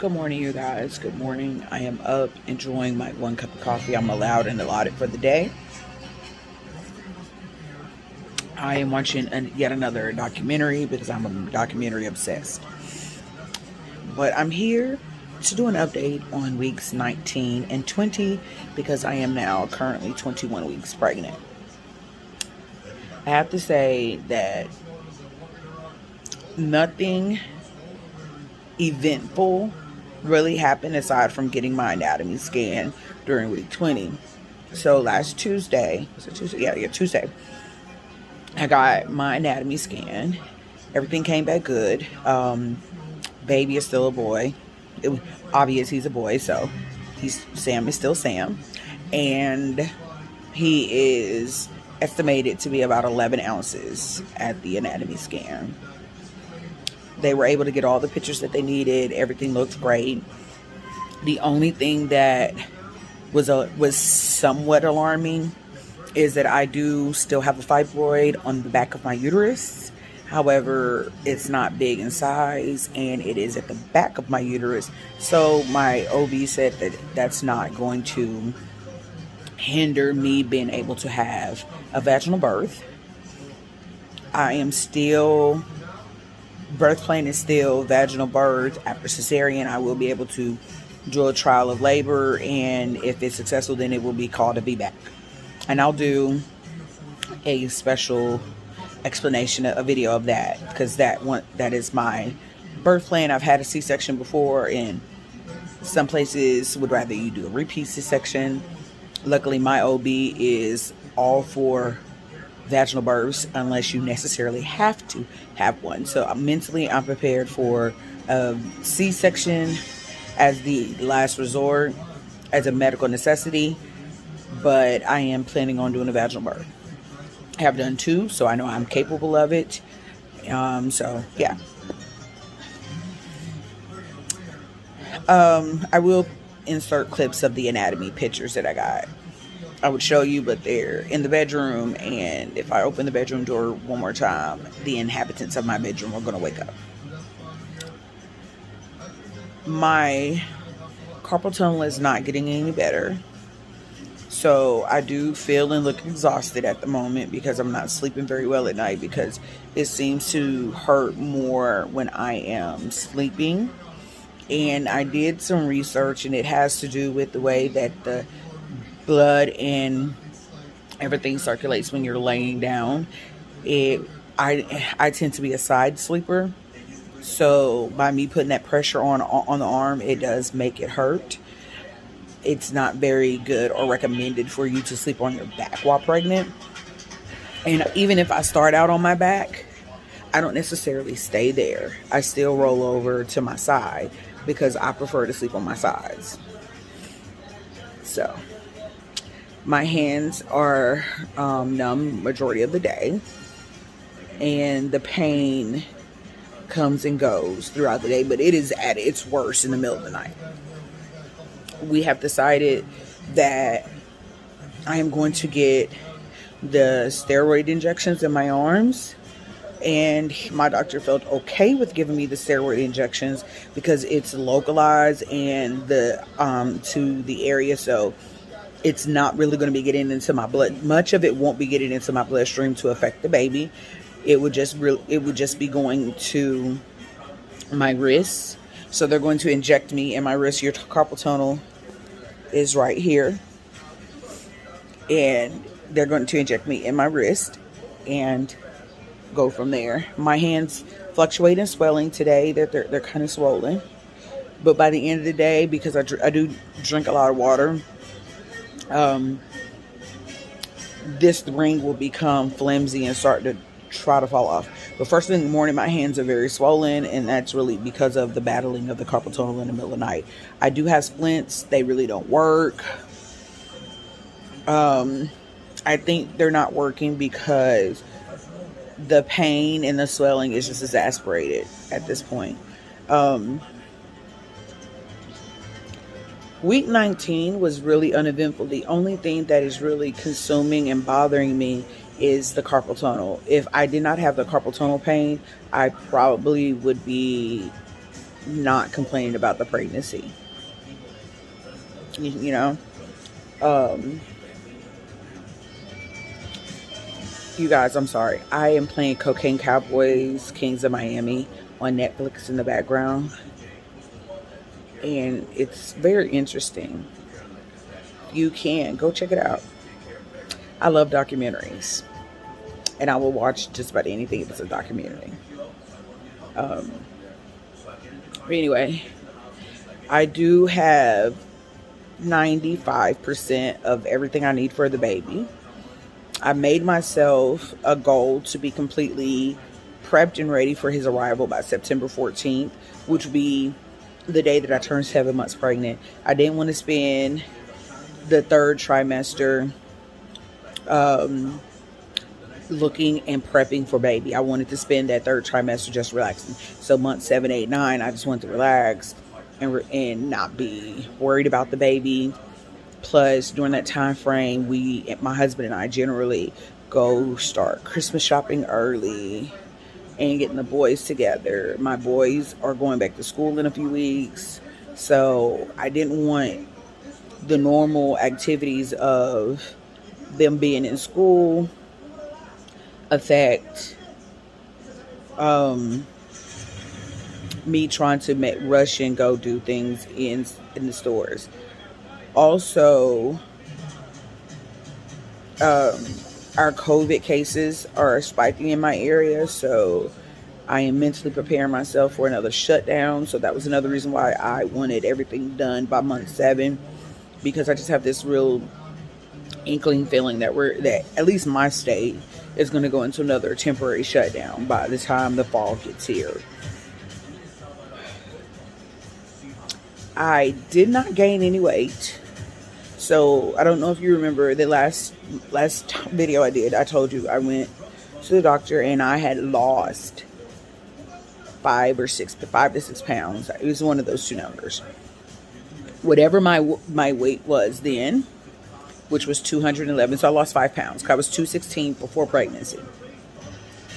Good morning, you guys. Good morning. I am up enjoying my 1 cup of coffee I'm allowed and allotted for the day. I am watching yet another documentary because I'm a documentary obsessed. But I'm here to do an update on weeks 19 and 20 because I am now currently 21 weeks pregnant. I have to say that nothing eventful really happened aside from getting my anatomy scan during week 20. So last Tuesday, was it Tuesday? Yeah, Tuesday. I got my anatomy scan. Everything came back good. Baby is still a boy. It was obvious he's a boy, so Sam is still Sam. And he is estimated to be about 11 ounces at the anatomy scan. They were able to get all the pictures that they needed. Everything looked great. The only thing that was somewhat alarming is that I do still have a fibroid on the back of my uterus. However, it's not big in size and it is at the back of my uterus. So my OB said that that's not going to hinder me being able to have a vaginal birth. Birth plan is still vaginal birth. After cesarean, I will be able to do a trial of labor, and if it's successful, then it will be called a VBAC. And I'll do a special explanation, a video of that, because that is my birth plan. I've had a C-section before, and some places would rather you do a repeat C-section. Luckily, my OB is all for vaginal births unless you necessarily have to have one. So mentally, I'm prepared for a C-section as the last resort, as a medical necessity, but I am planning on doing a vaginal birth. I have done 2, so I know I'm capable of it. So yeah. I will insert clips of the anatomy pictures that I got. I would show you, but they're in the bedroom, and if I open the bedroom door one more time, the inhabitants of my bedroom are going to wake up. My carpal tunnel is not getting any better, so I do feel and look exhausted at the moment because I'm not sleeping very well at night, because it seems to hurt more when I am sleeping. And I did some research, and it has to do with the way that the blood and everything circulates when you're laying down. I tend to be a side sleeper, so by me putting that pressure on the arm, it does make it hurt. It's not very good or recommended for you to sleep on your back while pregnant. And even if I start out on my back, I don't necessarily stay there. I still roll over to my side because I prefer to sleep on my sides. So my hands are numb majority of the day, and the pain comes and goes throughout the day, but it is at its worst in the middle of the night. We have decided that I am going to get the steroid injections in my arms, and my doctor felt okay with giving me the steroid injections because it's localized and to the area, so it's not really going to be getting into my blood. Much of it won't be getting into my bloodstream to affect the baby. It would just be going to my wrists. So they're going to inject me in my wrist. Your carpal tunnel is right here, and they're going to inject me in my wrist and go from there. My hands fluctuate in swelling today. They're kind of swollen, but by the end of the day, because I do drink a lot of water, this ring will become flimsy and start to try to fall off. But first thing in the morning, my hands are very swollen, and that's really because of the battling of the carpal tunnel in the middle of the night. I do have splints. They really don't work. I think they're not working because the pain and the swelling is just exasperated at this point. Week 19 was really uneventful. The only thing that is really consuming and bothering me is the carpal tunnel. If I did not have the carpal tunnel pain, I probably would be not complaining about the pregnancy. You know, um, you guys, I'm sorry. I am playing Cocaine Cowboys, Kings of Miami on Netflix in the background, and it's very interesting. You can go check it out. I love documentaries, and I will watch just about anything if it's a documentary. Um, anyway, I do have 95% of everything I need for the baby. I made myself a goal to be completely prepped and ready for his arrival by September 14th, which would be the day that I turned 7 months pregnant. I didn't want to spend the third trimester looking and prepping for baby. I wanted to spend that third trimester just relaxing. So month 7, 8, 9, I just wanted to relax and not be worried about the baby. Plus, during that time frame, my husband and I generally go start Christmas shopping early and getting the boys together. My boys are going back to school in a few weeks, so I didn't want the normal activities of them being in school affect me trying to rush and go do things in the stores. Also, our COVID cases are spiking in my area, so I am mentally preparing myself for another shutdown. So that was another reason why I wanted everything done by month 7, because I just have this real inkling feeling that at least my state is going to go into another temporary shutdown by the time the fall gets here. I did not gain any weight. So I don't know if you remember the last video I did. I told you I went to the doctor and I had lost 5 to 6 pounds. It was one of those two numbers. Whatever my weight was then, which was 211. So I lost 5 pounds. I was 216 before pregnancy.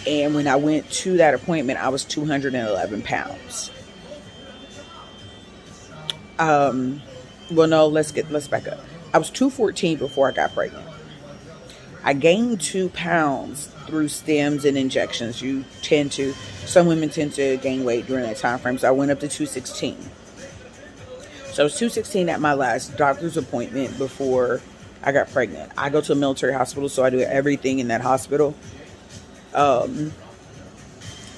And when I went to that appointment, I was 211 pounds. Well, no, let's back up. I was 214 before I got pregnant. I gained 2 pounds through stems and injections. Some women tend to gain weight during that time frame. So I went up to 216. So I was 216 at my last doctor's appointment before I got pregnant. I go to a military hospital, so I do everything in that hospital.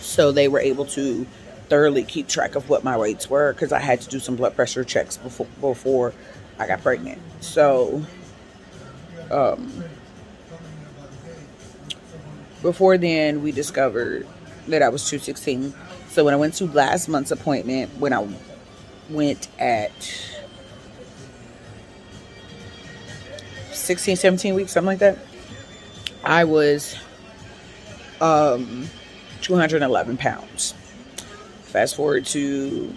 So they were able to thoroughly keep track of what my weights were, because I had to do some blood pressure checks before I got pregnant. So before then, we discovered that I was 216. So when I went to last month's appointment, when I went at 16, 17 weeks, something like that, I was 211 pounds. Fast forward to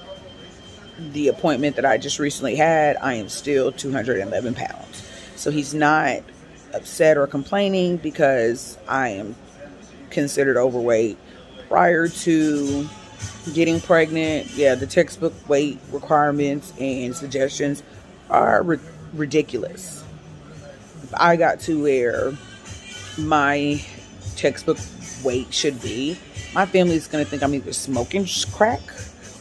the appointment that I just recently had, I am still 211 pounds. So he's not upset or complaining because I am considered overweight. Prior to getting pregnant, the textbook weight requirements and suggestions are ridiculous. If I got to where my textbook weight should be, my family's going to think I'm either smoking crack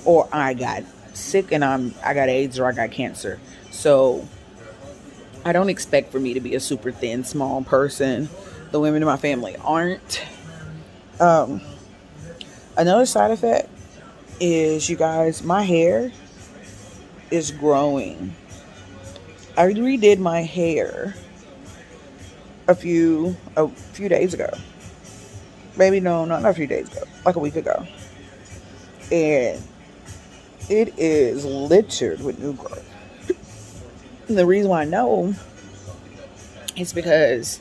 or I got sick and I got AIDS or I got cancer. So I don't expect for me to be a super thin, small person. The women in my family aren't. Another side effect is, you guys, my hair is growing. I redid my hair a few days ago. Maybe no, not a few days ago, like a week ago. And it is littered with new growth. And the reason why I know is because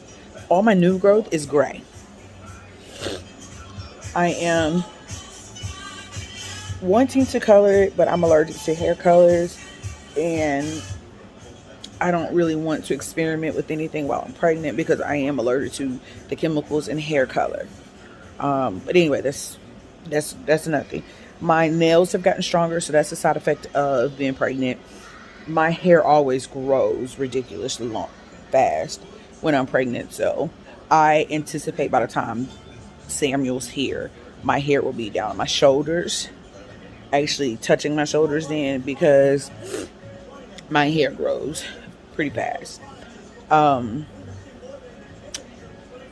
all my new growth is gray. I am wanting to color it, but I'm allergic to hair colors. And I don't really want to experiment with anything while I'm pregnant because I am allergic to the chemicals in hair color. But anyway, that's another thing. My nails have gotten stronger, so that's a side effect of being pregnant. My hair always grows ridiculously long, fast when I'm pregnant. So I anticipate by the time Samuel's here, my hair will be down my shoulders, actually touching my shoulders then, because my hair grows pretty fast. Um,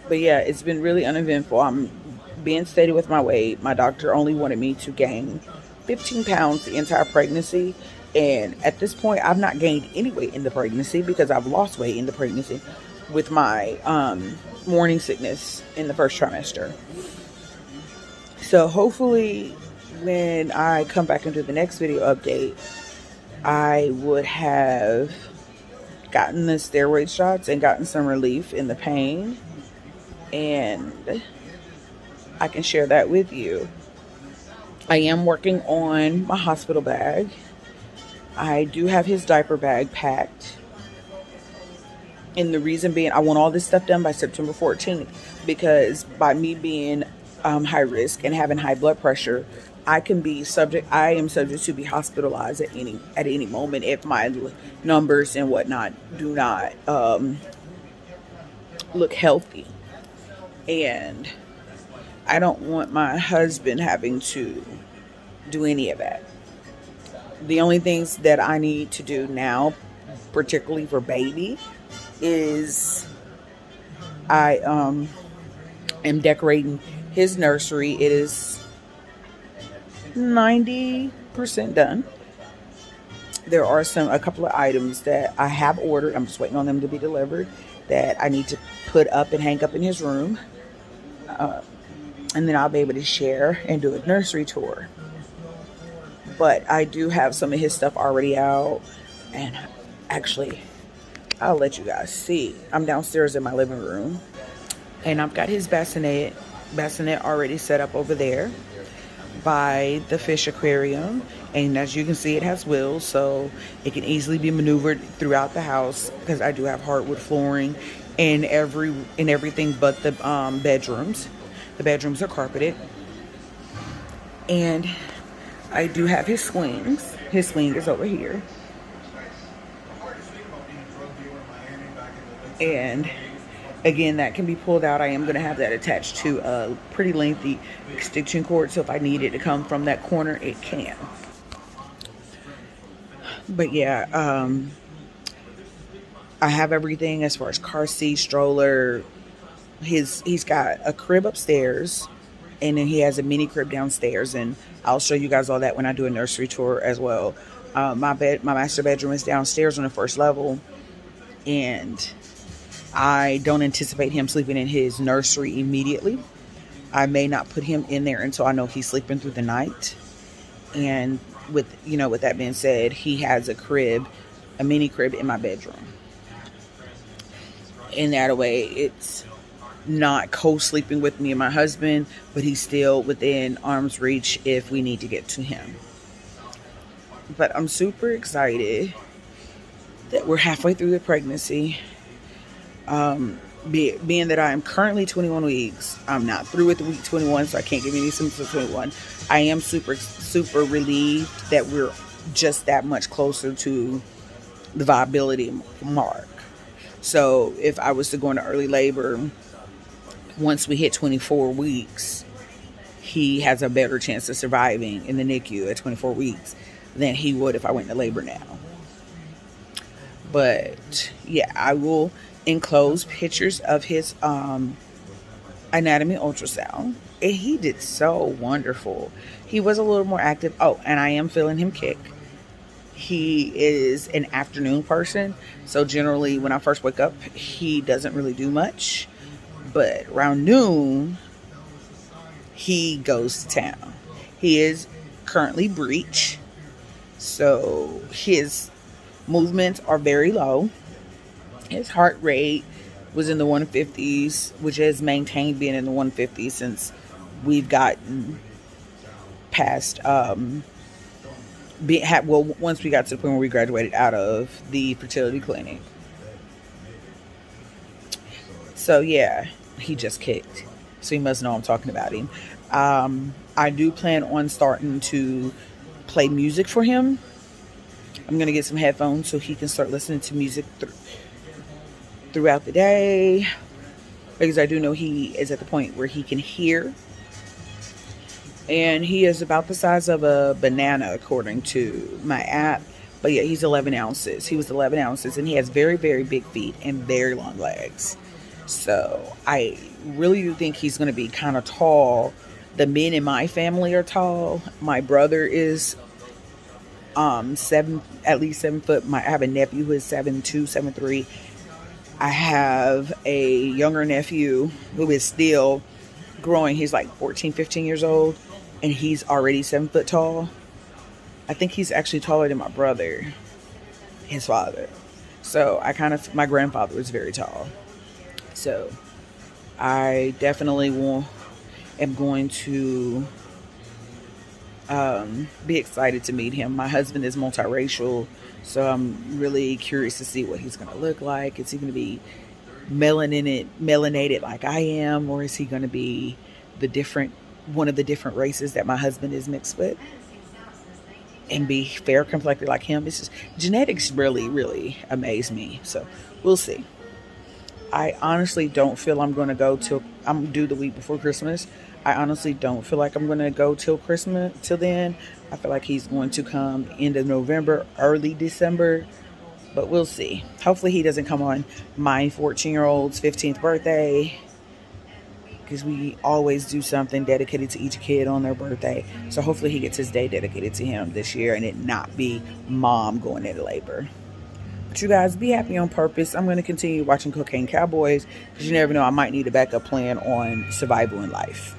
but yeah, it's been really uneventful. I'm being steady with my weight. My doctor only wanted me to gain 15 pounds the entire pregnancy. And at this point, I've not gained any weight in the pregnancy because I've lost weight in the pregnancy with my morning sickness in the first trimester. So hopefully when I come back into the next video update, I would have gotten the steroid shots and gotten some relief in the pain. And I can share that with you. I am working on my hospital bag. I do have his diaper bag packed. And the reason being, I want all this stuff done by September 14th. Because by me being high risk and having high blood pressure, I am subject to be hospitalized at any moment if my numbers and whatnot do not look healthy. And I don't want my husband having to do any of that. The only things that I need to do now, particularly for baby, is I am decorating his nursery. It is 90% done. There are a couple of items that I have ordered. I'm just waiting on them to be delivered that I need to put up and hang up in his room. And then I'll be able to share and do a nursery tour. But I do have some of his stuff already out. And actually, I'll let you guys see. I'm downstairs in my living room. And I've got his bassinet already set up over there by the fish aquarium. And as you can see, it has wheels, so it can easily be maneuvered throughout the house, because I do have hardwood flooring in everything but the bedrooms. The bedrooms are carpeted. And I do have his swings. His swing is over here. And again, that can be pulled out. I am going to have that attached to a pretty lengthy extension cord, so if I need it to come from that corner, it can. But yeah, I have everything as far as car seat, stroller. He's got a crib upstairs, and then he has a mini crib downstairs, and I'll show you guys all that when I do a nursery tour as well. My master bedroom is downstairs on the first level, and I don't anticipate him sleeping in his nursery immediately. I may not put him in there until I know he's sleeping through the night. And with that being said, he has a mini crib in my bedroom. In that way, it's not co-sleeping with me and my husband, but he's still within arm's reach if we need to get to him. But I'm super excited that we're halfway through the pregnancy. Being that I am currently 21 weeks, I'm not through with the week 21, so I can't give you any symptoms of 21. I am super, super relieved that we're just that much closer to the viability mark. So if I was to go into early labor, once we hit 24 weeks, he has a better chance of surviving in the NICU at 24 weeks than he would if I went into labor now. But yeah, I will enclose pictures of his anatomy ultrasound. And he did so wonderful. He was a little more active. Oh, and I am feeling him kick. He is an afternoon person, so generally when I first wake up, he doesn't really do much. But around noon, he goes to town. He is currently breech, so his movements are very low. His heart rate was in the 150s, which has maintained being in the 150s since we've gotten past once we got to the point where we graduated out of the fertility clinic. So yeah, he just kicked, so you must know I'm talking about him. I do plan on starting to play music for him. I'm going to get some headphones so he can start listening to music throughout the day, because I do know he is at the point where he can hear. And he is about the size of a banana, according to my app. But yeah, he's 11 ounces. He was 11 ounces, and he has very, very big feet and very long legs. So I really do think he's going to be kind of tall. The men in my family are tall. My brother is at least 7 foot. I have a nephew who is 7'2", 7'3". I have a younger nephew who is still growing. He's like 14, 15 years old, and he's already 7 foot tall. I think he's actually taller than my brother, his father. So my grandfather was very tall. So I definitely am going to be excited to meet him. My husband is multiracial, so I'm really curious to see what he's going to look like. Is he going to be melanated like I am, or is he going to be one of the different races that my husband is mixed with, and be fair complected like him? It's just genetics really, really amaze me. So we'll see. I honestly don't feel I'm going to go till I'm due the week before Christmas. I honestly don't feel like I'm going to go till Christmas, till then. I feel like he's going to come end of November, early December, but we'll see. Hopefully he doesn't come on my 14-year-old's 15th birthday, because we always do something dedicated to each kid on their birthday. So hopefully he gets his day dedicated to him this year, and it not be mom going into labor. But you guys, be happy on purpose. I'm going to continue watching Cocaine Cowboys, because you never know, I might need a backup plan on survival in life.